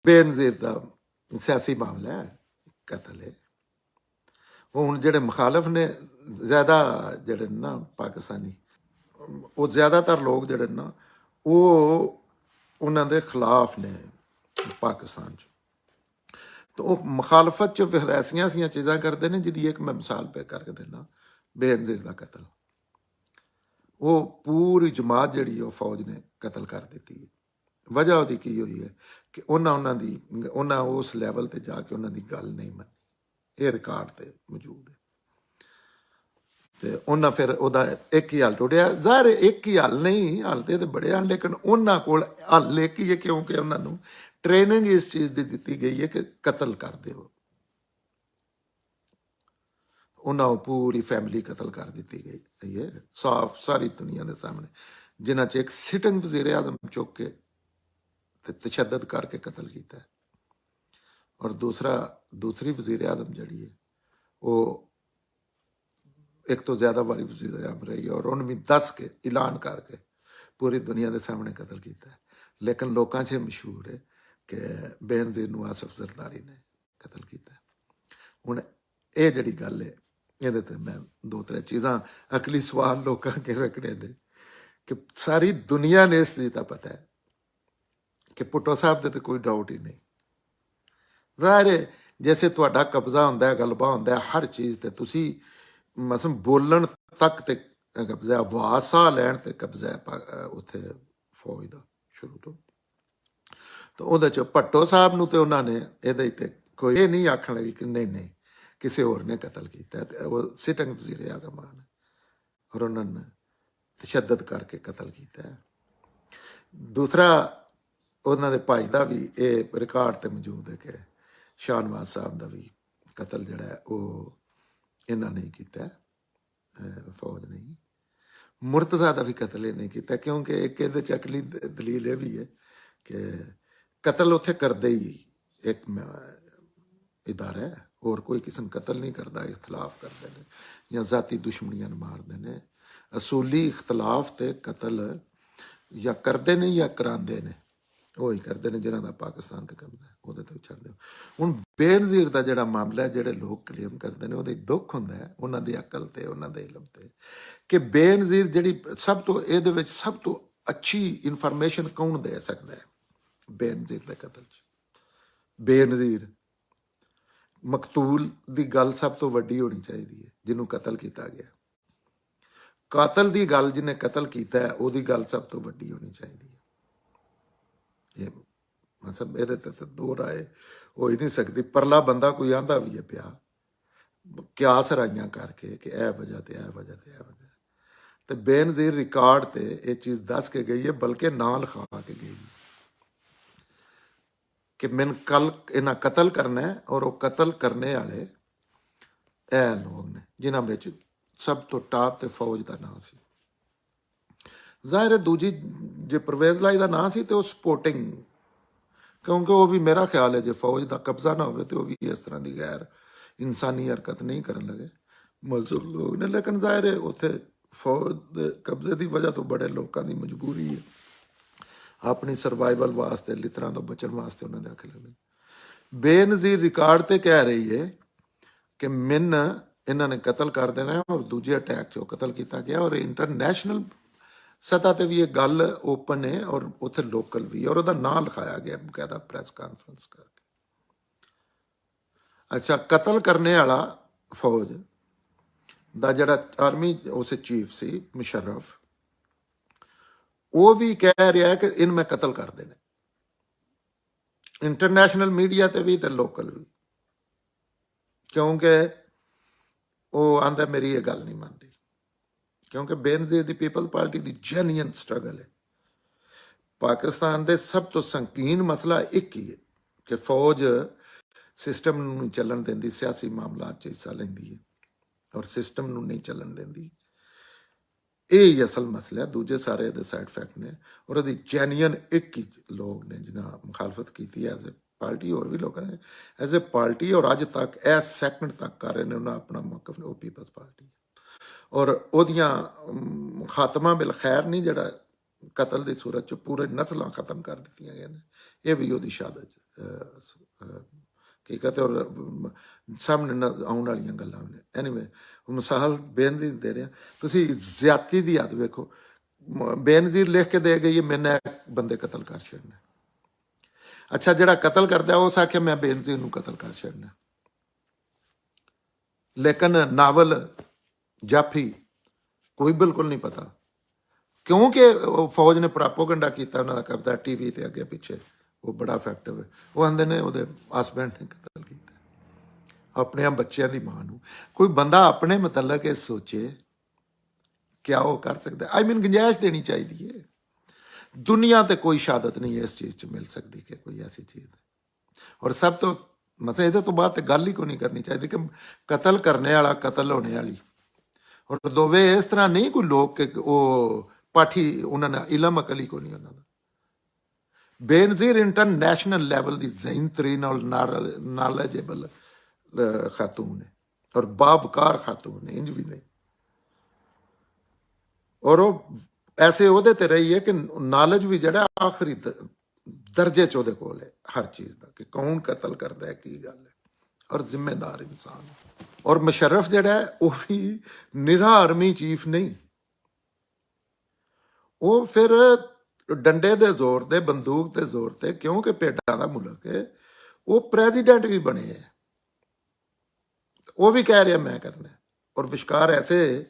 बेनज़ीर का सियासी मामला है, कतल है। हुण जिहड़े मुखालफ ने ज़्यादा जिहड़े ना पाकिस्तानी वो ज़्यादातर लोग जिहड़े ना वो उन्हां दे खिलाफ ने पाकिस्तान च। तो वो मुखालफत च फिर ऐसियां ऐसियां चीज़ां करते हैं जिहदी एक मैं मिसाल पे करके देना। बेनज़ीर का कतल वो पूरी जमात जिहड़ी वो फौज ने कतल कर दी है। वजह ਉਹਦੀ ਕੀ ਹੋਈ ਹੈ ਕਿ ਉਹਨਾਂ ਉਸ ਲੈਵਲ ਤੇ ਜਾ ਕੇ ਉਹਨਾਂ ਦੀ ਗੱਲ ਨਹੀਂ ਮੰਨੀ। ਇਹ ਰਿਕਾਰਡ ਤੇ ਮੌਜੂਦ ਹੈ। ਤੇ ਉਹਨਾਂ ਫਿਰ ਉਹਦਾ ਇੱਕ ਹੀ ਹੱਲ ਟੁੱਟਿਆ। ਜ਼ਾਹਿਰ ਇੱਕ ਹੀ ਹੱਲ ਨਹੀਂ, ਹੱਲ ਤੇ ਬੜੇ ਹਨ, ਲੇਕਿਨ ਉਹਨਾਂ ਕੋਲ ਹੱਲ ਇੱਕ ਹੀ ਹੈ ਕਿਉਂਕਿ ਉਹਨਾਂ ਨੂੰ ਟ੍ਰੇਨਿੰਗ ਇਸ ਚੀਜ਼ ਦੀ ਦਿੱਤੀ ਗਈ ਹੈ ਕਿ ਕਤਲ ਕਰ ਦਿਓ। ਉਹਨਾਂ ਨੂੰ ਪੂਰੀ ਫੈਮਿਲੀ ਕਤਲ ਕਰ ਦਿੱਤੀ ਗਈ ਹੈ ਸਾਫ਼ ਸਾਰੀ ਦੁਨੀਆ ਦੇ ਸਾਹਮਣੇ, ਜਿਨ੍ਹਾਂ 'ਚ ਇੱਕ ਸਿਟਿੰਗ ਵਜ਼ੀਰ ਆਜ਼ਮ ਚੁੱਕ ਕੇ तशद्दद करके कतल किया है। और दूसरी वजीर आजम जी है वो एक तो ज़्यादा बारी वजीर आजम रही है और उन्हें भी दस के ऐलान करके पूरी दुनिया के सामने कतल किया है। लेकिन लोगों से मशहूर है कि बेनज़ीर नूं आसिफ ज़रदारी ने कतल किया। हुण ये जिहड़ी गल है ये ते मैं दो त्रै चीज़ां अकली सवाल लोगों के रखने ने कि सारी दुनिया ने इस चीज़ का पता है कि भुट्टो साहब दे तो कोई डाउट ही नहीं। ज़ाहिर है जैसे तुहाडा कब्जा होंदा है, गलबा होंदा है हर चीज़ ते तुसी मसलन बोलन तक ते कब्जा, आवाज़ साह लैण ते कब्जा है उत्थे फौज दा शुरू तो उहदे च भट्टो साहब नूं ते उन्हां ने इहदे ते कोई ये नहीं आखण लगी कि नहीं किसी होर ने कतल किया। वो सिटिंग वज़ीर आज़म ने और उन्होंने तशद्दद करके कतल किया। दूसरा उन्होंने भाई का भी ये रिकॉर्ड तो मौजूद है कि शाहनवाज साहब का भी कतल जोड़ा है वो इन्होंने नहीं किया, फौज नहीं। मुर्तज़ा का भी कतल ये नहीं किया क्योंकि एक ये अकली दलील ये भी है कि कतल उत्थे करते ही एक इदारा है और कोई किसी ने कतल नहीं करता, इख्तलाफ करते हैं या ज़ाती दुश्मनियां मारते हैं। असूली इख्तलाफ तो कतल या करते हैं या कराते हैं, वो ही करते हैं जिन्हों का पाकिस्तान तक कब्जा है वो तो छड़ दो। हुण बेनज़ीर का जोड़ा मामला है जोड़े लोग क्लेम करते हैं वो दुख होंदा है उन्होंने अकल ते उन्होंने इलम ते कि बेनज़ीर जी सब तो ये सब तो अच्छी इनफॉर्मेशन कौन दे सकता है बेनज़ीर के कतल च। बेनज़ीर मकतूल की गल सब तो वड्डी होनी चाहिए है जिन्हों कतल किया गया। कातल की गल जिन्हें कतल किया है वो गल सब तो वड्डी होनी चाहिए है। ये मतलब ये तो दो राय हो ही नहीं सकती। परला बंदा कोई आंदा भी है पिया क्या सराइयां करके कि यह वजह तो यह वजह तो यह वजह तो बेनज़ीर रिकॉर्ड से ये चीज़ दस के गई है बल्कि ना लिखा के गई कि मैंने कल इन्हें कतल करना है और वो कतल करने वाले ए लोग ने जिन्हों में सब तो टॉप ते फौज का नाम से। ज़ाहिर है दूजी जो परवेज़ लाई का नाम से तो सपोर्टिंग क्योंकि वो भी मेरा ख्याल है जो फौज का कब्जा ना हो तो वो भी इस तरह की गैर इंसानी हरकत नहीं करन लगे मजदूर लोग ने। लेकिन ज़ाहिर है उत्थे फौज कब्जे की वजह तो बड़े लोगों की मजबूरी है अपनी सर्वाइवल वास्ते लितरां तो बचन वास्ते उन्होंने आखे लगते। बेनज़ीर रिकॉर्ड ते कह रही है कि मैन इन्होंने कतल कर देना है और दूजे अटैक चो कतल किया गया और इंटरनेशनल सतह पर भी ये गल ओपन है और उत्थे लोकल भी और उसका नाम लिखाया गया बकायदा प्रैस कॉन्फ्रेंस करके। अच्छा कतल करने वाला फौज का जड़ा आर्मी उस चीफ से मुशर्रफ वो भी कह रहा है कि इनमें कतल कर देने इंटरनेशनल मीडिया ते भी तो लोकल भी क्योंकि वो आंदा मेरी ये गल नहीं मान रही क्योंकि बेनज़ीर दी पीपल्स पार्टी की जेन्युइन स्ट्रगल है। पाकिस्तान दे सब तो संकीन मसला एक ही है कि फौज सिस्टम नहीं चलन देंदी, सियासी मामलों च हिस्सा लेंदी है और सिस्टम नहीं चलन देंदी। यही असल मसला है, दूजे सारे साइड फैक्ट ने और वो जेन्युइन एक ही लोग ने जिन्हें मुखालफत की एज ए पार्टी और भी लोगों ने एज ए पार्टी और अज तक ए सैकंड तक कर रहे हैं उन्हें अपना मौकफ पीपल्स पार्टी और खात्मा बिल खैर नहीं जड़ा ਕਤਲ ਦੀ ਸੂਰਤ 'ਚ ਪੂਰੇ ਨਸਲਾਂ ਖਤਮ ਕਰ ਦਿੱਤੀਆਂ ਗਈਆਂ ਨੇ। ਇਹ ਵੀ ਉਹਦੀ ਸ਼ਹਾਦਤ ਹਕੀਕਤ ਔਰ ਸਾਹਮਣੇ ਆਉਣ ਵਾਲੀਆਂ ਗੱਲਾਂ ਨੇ। ਐਨੀਵੇ ਮਿਸਾਲ ਬੇਨਜ਼ੀਰ ਦੇ ਰਿਹਾ, ਤੁਸੀਂ ਜ਼ਿਆਦਤੀ ਦੀ ਹੱਦ ਵੇਖੋ। ਬੇਨਜ਼ੀਰ ਲਿਖ ਕੇ ਦੇ ਗਈ ਮੈਨੇ ਬੰਦੇ ਕਤਲ ਕਰ ਛੱਡਣਾ। ਅੱਛਾ, ਜਿਹੜਾ ਕਤਲ ਕਰਦਾ ਉਸ ਆਖਿਆ ਮੈਂ ਬੇਨਜ਼ੀਰ ਨੂੰ ਕਤਲ ਕਰ ਛੱਡਣਾ। ਲੇਕਿਨ ਨਾਵਲ ਜਾਫੀ ਕੋਈ ਬਿਲਕੁਲ ਨਹੀਂ ਪਤਾ, ਕਿਉਂਕਿ ਫੌਜ ਨੇ ਪ੍ਰਾਪੋਗੰਡਾ ਕੀਤਾ ਉਹਨਾਂ ਦਾ ਕਬਜ਼ਾ ਟੀਵੀ ਤੇ ਅੱਗੇ ਪਿੱਛੇ, ਉਹ ਬੜਾ ਇਫੈਕਟਿਵ ਹੈ। ਉਹ ਆਂਦੇ ਨੇ ਉਹਦੇ ਹਸਬੈਂਡ ਨੇ ਕਤਲ ਕੀਤਾ ਆਪਣੇ ਬੱਚਿਆਂ ਦੀ ਮਾਂ ਨੂੰ। ਕੋਈ ਬੰਦਾ ਆਪਣੇ ਮੁਤਲਕ ਇਹ ਸੋਚੇ ਕਿਆ ਉਹ ਕਰ ਸਕਦਾ? ਆਈ ਮੀਨ ਗੁੰਜਾਇਸ਼ ਦੇਣੀ ਚਾਹੀਦੀ ਹੈ। ਦੁਨੀਆ ਤੇ ਕੋਈ ਸ਼ਹਾਦਤ ਨਹੀਂ ਇਸ ਚੀਜ਼ 'ਚ ਮਿਲ ਸਕਦੀ ਕਿ ਕੋਈ ਐਸੀ ਚੀਜ਼। ਔਰ ਸਭ ਤੋਂ ਮਤਲਬ ਇਹਦੇ ਤੋਂ ਬਾਅਦ ਤੇ ਗੱਲ ਹੀ ਕੋਈ ਨਹੀਂ ਕਰਨੀ ਚਾਹੀਦੀ ਕਿ ਕਤਲ ਕਰਨੇ ਵਾਲਾ ਕਤਲ ਹੋਣੇ ਵਾਲੀ। ਔਰ ਦੋਵੇਂ ਇਸ ਤਰ੍ਹਾਂ ਨਹੀਂ ਕੋਈ ਲੋਕ ਕਿ ਉਹ ਪਾਠੀ, ਉਹਨਾਂ ਨੇ ਇਲਮ ਅਕਲ ਹੀ ਕੋਈ ਨਹੀਂ ਉਹਨਾਂ ਦਾ। ਬੇਨਜ਼ੀਰ ਇੰਟਰਨੈਸ਼ਨਲ ਲੈਵਲ ਦੀ ਜ਼ਹੀਨ ਤਰੀਨ ਔਰ ਨਾਲੇਜੇਬਲ ਖਾਤੂਨ ਹੈ ਔਰ ਬਾਵਕਾਰ ਖਾਤੂਨ ਹੈ, ਇੰਜ ਵੀ ਨਹੀਂ। ਔਰ ਉਹ ਐਸੇ ਉਹਦੇ ਤੇ ਰਹੀ ਹੈ ਕਿ ਨੌਲੇਜ ਵੀ ਜਿਹੜਾ ਆਖਰੀ ਦਰਜੇ 'ਚ ਉਹਦੇ ਕੋਲ ਹੈ ਹਰ ਚੀਜ਼ ਦਾ, ਕਿ ਕੌਣ ਕਤਲ ਕਰਦਾ ਹੈ, ਕੀ ਗੱਲ ਹੈ। ਔਰ ਜ਼ਿੰਮੇਦਾਰ ਇਨਸਾਨ। ਔਰ ਮੁਸ਼ਰਫ ਜਿਹੜਾ ਹੈ ਉਹ ਵੀ ਨਿਰਾ ਆਰਮੀ ਚੀਫ ਨਹੀਂ, ਉਹ ਫਿਰ ਡੰਡੇ ਦੇ ਜ਼ੋਰ ਤੇ, ਬੰਦੂਕ ਦੇ ਜ਼ੋਰ ਤੇ, ਕਿਉਂਕਿ ਭੇਡਾਂ ਦਾ ਮੁਲਕ ਹੈ, ਉਹ ਪ੍ਰੈਜ਼ੀਡੈਂਟ ਵੀ ਬਣੇ ਹੈ। ਉਹ ਵੀ ਕਹਿ ਰਿਹਾ ਮੈਂ ਕਰਨਾ। ਔਰ ਵਿਸ਼ਕਾਰ ਐਸੇ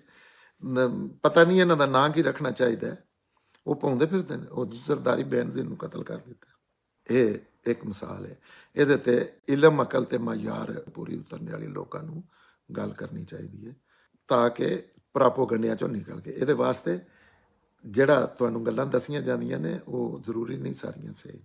ਪਤਾ ਨਹੀਂ ਇਹਨਾਂ ਦਾ ਨਾਂ ਕੀ ਰੱਖਣਾ ਚਾਹੀਦਾ, ਉਹ ਪਾਉਂਦੇ ਫਿਰਦੇ ਨੇ। ਉਹ ਜ਼ਰਦਾਰੀ ਬੇਨਜ਼ੀਰ ਨੂੰ ਕਤਲ ਕਰ ਦਿੱਤਾ। ਇਹ ਇੱਕ ਮਿਸਾਲ ਹੈ। ਇਹਦੇ ਤੇ ਇਲਮ ਅਕਲ ਤੇ ਮਾਯਾਰ ਪੂਰੀ ਉਤਰਨੇ ਵਾਲੀ ਲੋਕਾਂ ਨੂੰ ਗੱਲ ਕਰਨੀ ਚਾਹੀਦੀ ਹੈ ਤਾਂ ਕਿ ਪ੍ਰਾਪੋਗੰਡਿਆਂ ਚੋਂ ਨਿਕਲ ਕੇ। ਇਹਦੇ ਵਾਸਤੇ ਜਿਹੜਾ ਤੁਹਾਨੂੰ ਗੱਲਾਂ ਦੱਸੀਆਂ ਜਾਂਦੀਆਂ ਨੇ ਉਹ ਜ਼ਰੂਰੀ ਨਹੀਂ ਸਾਰੀਆਂ ਸਹੀ।